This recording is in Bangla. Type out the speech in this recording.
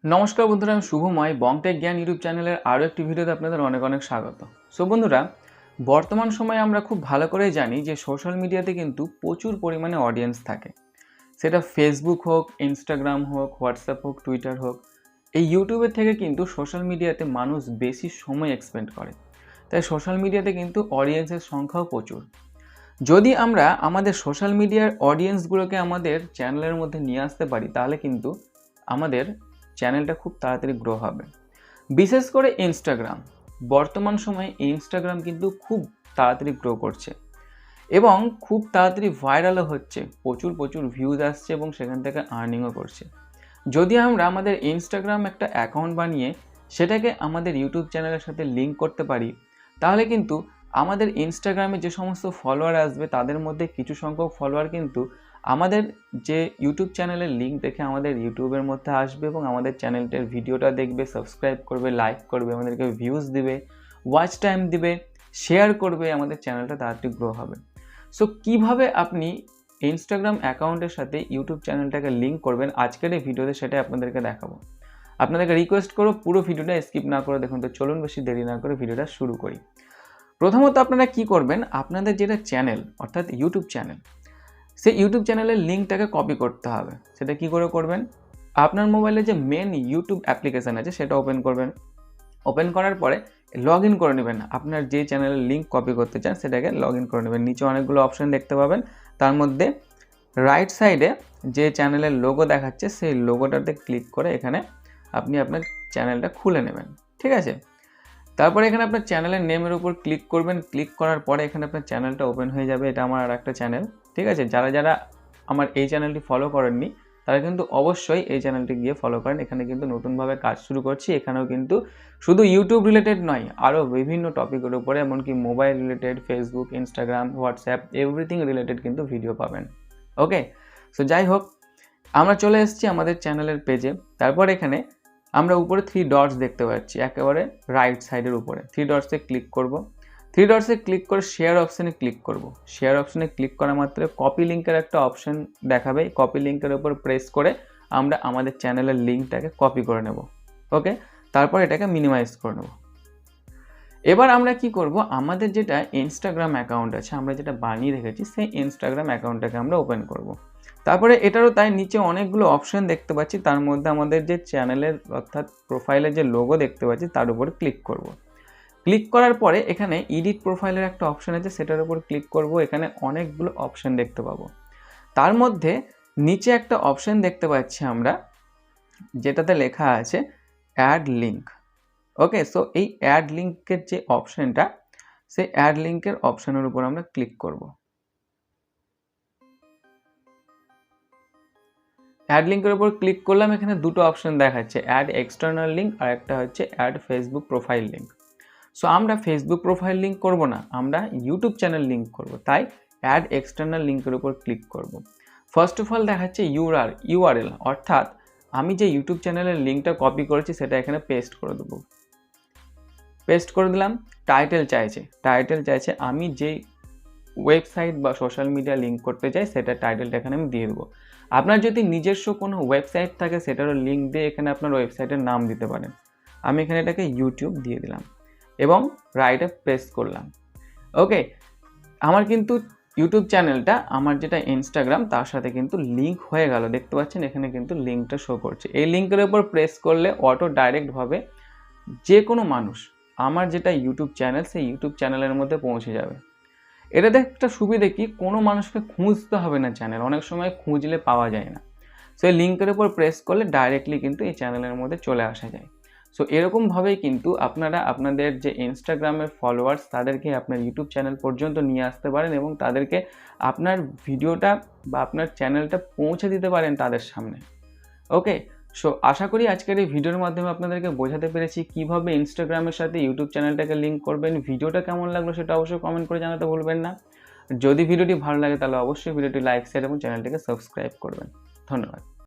নমস্কার বন্ধুরা, আমি শুভময় বংটেক জ্ঞান ইউটিউব চ্যানেলের আরও একটি ভিডিওতে আপনাদের অনেক অনেক স্বাগত। সো বন্ধুরা, বর্তমান সময়ে আমরা খুব ভালো করেই জানি যে সোশ্যাল মিডিয়াতে কিন্তু প্রচুর পরিমাণে অডিয়েন্স থাকে। সেটা ফেসবুক হোক, ইনস্টাগ্রাম হোক, হোয়াটসঅ্যাপ হোক, টুইটার হোক। এই ইউটিউবের থেকে কিন্তু সোশ্যাল মিডিয়াতে মানুষ বেশি সময় এক্সপেন্ড করে। তাই সোশ্যাল মিডিয়াতে কিন্তু অডিয়েন্সের সংখ্যাও প্রচুর। যদি আমরা আমাদের সোশ্যাল মিডিয়ার অডিয়েন্সগুলোকে আমাদের চ্যানেলের মধ্যে নিয়ে আসতে পারি, তাহলে কিন্তু আমাদের চ্যানেলটা খুব তাড়াতাড়ি গ্রো হবে। বিশেষ করে ইনস্টাগ্রাম, বর্তমান সময়ে ইনস্টাগ্রাম কিন্তু খুব তাড়াতাড়ি গ্রো করছে এবং খুব তাড়াতাড়ি ভাইরালও হচ্ছে, প্রচুর ভিউজ আসছে এবং সেখান থেকে আর্নিংও করছে। যদি আমরা আমাদের ইনস্টাগ্রাম একটা অ্যাকাউন্ট বানিয়ে সেটাকে আমাদের ইউটিউব চ্যানেলের সাথে লিঙ্ক করতে পারি, তাহলে কিন্তু আমাদের ইনস্টাগ্রামে যে সমস্ত ফলোয়ার আসবে তাদের মধ্যে কিছু সংখ্যক ফলোয়ার কিন্তু আমাদের যে ইউটিউব চ্যানেলের লিঙ্ক দেখে আমাদের ইউটিউবের মধ্যে আসবে এবং আমাদের চ্যানেলটার ভিডিওটা দেখবে, সাবস্ক্রাইব করবে, লাইক করবে, আমাদেরকে ভিউজ দিবে, ওয়াচ টাইম দিবে, শেয়ার করবে, আমাদের চ্যানেলটা তাড়াতাড়ি গ্রো হবে। সো কীভাবে আপনি ইনস্টাগ্রাম অ্যাকাউন্টের সাথে ইউটিউব চ্যানেলটাকে লিঙ্ক করবেন, আজকের এই ভিডিওতে সেটাই আপনাদেরকে দেখাবো। আপনাদেরকে রিকোয়েস্ট করো পুরো ভিডিওটা স্কিপ না করে দেখুন। তো চলুন বেশি দেরি না করে ভিডিওটা শুরু করি। প্রথমত আপনারা কি করবেন, আপনাদের যেটা চ্যানেল অর্থাৎ ইউটিউব চ্যানেল, সেই ইউটিউব চ্যানেলের লিঙ্কটাকে কপি করতে হবে। সেটা কি করে করবেন, আপনার মোবাইলে যে মেন ইউটিউব অ্যাপ্লিকেশান আছে সেটা ওপেন করবেন। ওপেন করার পরে লগ ইন করে নেবেন। আপনার যে চ্যানেলের লিঙ্ক কপি করতে চান সেটাকে লগ ইন করে নেবেন। নিচে অনেকগুলো অপশান দেখতে পাবেন, তার মধ্যে রাইট সাইডে যে চ্যানেলের লোগো দেখাচ্ছে সেই লোগোটাতে ক্লিক করে এখানে আপনি আপনার চ্যানেলটা খুলে নেবেন। ঠিক আছে, তারপরে এখানে আপনার চ্যানেলের নেমের উপর ক্লিক করবেন। ক্লিক করার পরে এখানে আপনার চ্যানেলটা ওপেন হয়ে যাবে। এটা আমার আর একটা চ্যানেল। ঠিক আছে, যারা আমার এই চ্যানেলটি ফলো করেননি তারা কিন্তু অবশ্যই এই চ্যানেলটি গিয়ে ফলো করেন। এখানে কিন্তু নতুনভাবে কাজ শুরু করছি। এখানেও কিন্তু শুধু ইউটিউব রিলেটেড নয়, আরও বিভিন্ন টপিকের উপরে, এমনকি mobile related, Facebook, Instagram, WhatsApp, everything related কিন্তু ভিডিও পাবেন। ওকে, সো যাই হোক, আমরা চলে এসেছি আমাদের চ্যানেলের পেজে। তারপর এখানে আমরা উপরে 3 ডটস দেখতে পাচ্ছি, একেবারে রাইট সাইডের উপরে 3 ডটসে ক্লিক করব। 3 ডটসে ক্লিক করে শেয়ার অপশানে ক্লিক করব। শেয়ার অপশানে ক্লিক করা মাত্র কপি লিঙ্কের একটা অপশান দেখাবে। কপি লিঙ্কের উপর প্রেস করে আমরা আমাদের চ্যানেলের লিঙ্কটাকে কপি করে নেব। ওকে, তারপর এটাকে মিনিমাইজ করে নেব। এবার আমরা কি করব, আমাদের যেটা ইনস্টাগ্রাম অ্যাকাউন্ট আছে, আমরা যেটা বানিয়ে রেখেছি, সেই ইনস্টাগ্রাম অ্যাকাউন্টটাকে আমরা ওপেন করব। তারপরে এটারও তাই নিচে অনেকগুলো অপশান দেখতে পাচ্ছি, তার মধ্যে আমাদের যে চ্যানেলের অর্থাৎ প্রোফাইলের যে লোগো দেখতে পাচ্ছি তার উপর ক্লিক করব। ক্লিক করার পরে এখানে এডিট প্রোফাইলের একটা অপশান আছে, সেটার উপর ক্লিক করব। এখানে অনেকগুলো অপশান দেখতে পাবো। তার মধ্যে নিচে একটা অপশান দেখতে পাচ্ছি আমরা, যেটাতে লেখা আছে অ্যাড লিঙ্ক। ওকে, সো এই অ্যাড লিঙ্কের যে অপশানটা, সেই অ্যাড লিঙ্কের অপশানের উপর আমরা ক্লিক করব। অ্যাড লিঙ্কের উপর ক্লিক করলাম। এখানে দুটো অপশান দেখাচ্ছে, অ্যাড এক্সটার্নাল লিঙ্ক আর একটা হচ্ছে ad Facebook profile link. So আমরা ফেসবুক প্রোফাইল লিঙ্ক করব না, আমরা ইউটিউব চ্যানেল লিঙ্ক করব, তাই অ্যাড এক্সটার্নাল লিঙ্কের উপর ক্লিক করব। ফার্স্ট অফ অল দেখাচ্ছে ইউআরএল, অর্থাৎ আমি যে ইউটিউব চ্যানেলের লিঙ্কটা কপি করেছি সেটা এখানে পেস্ট করে দেবো। পেস্ট করে দিলাম। টাইটেল চাইছে আমি যেই ওয়েবসাইট বা সোশ্যাল মিডিয়া লিঙ্ক করতে চাই সেটা টাইটেলটা এখানে আমি দিয়ে দেবো। আপনার যদি নিজস্ব কোনো ওয়েবসাইট থাকে সেটারও লিঙ্ক দিয়ে এখানে আপনার ওয়েবসাইটের নাম দিতে পারেন। আমি এখানে এটাকে ইউটিউব দিয়ে দিলাম এবং রাইটে প্রেস করলাম। ওকে, আমার কিন্তু ইউটিউব চ্যানেলটা আমার যেটা ইনস্টাগ্রাম তার সাথে কিন্তু লিঙ্ক হয়ে গেল। দেখতে পাচ্ছেন এখানে কিন্তু লিঙ্কটা শো করছে। এই লিঙ্কের উপর প্রেস করলে অটো ডাইরেক্টভাবে যে কোনো মানুষ আমার যেটা ইউটিউব চ্যানেল সেই ইউটিউব চ্যানেলের মধ্যে পৌঁছে যাবে। এটাতে একটা সুবিধে কি, কোনো মানুষকে খুঁজতে হবে না চ্যানেল, অনেক সময় খুঁজলে পাওয়া যায় না। সো এই লিঙ্কের উপর প্রেস করলে ডাইরেক্টলি কিন্তু এই চ্যানেলের মধ্যে চলে আসা যায়। সো এরকমভাবেই কিন্তু আপনারা আপনাদের যে ইনস্টাগ্রামের ফলোয়ার্স তাদেরকে আপনার ইউটিউব চ্যানেল পর্যন্ত নিয়ে আসতে পারেন এবং তাদেরকে আপনার ভিডিওটা বা আপনার চ্যানেলটা পৌঁছে দিতে পারেন তাদের সামনে। ওকে, সো আশা করি আজকের এই ভিডিওর মাধ্যমে আপনাদেরকে বোঝাতে পেরেছি কীভাবে ইনস্টাগ্রামের সাথে ইউটিউব চ্যানেলটাকে লিঙ্ক করবেন। ভিডিওটা কেমন লাগলো সেটা অবশ্যই কমেন্ট করে জানাতে ভুলবেন না। যদি ভিডিওটি ভালো লাগে তাহলে অবশ্যই ভিডিওটি লাইক, শেয়ার এবং চ্যানেলটিকে সাবস্ক্রাইব করবেন। ধন্যবাদ।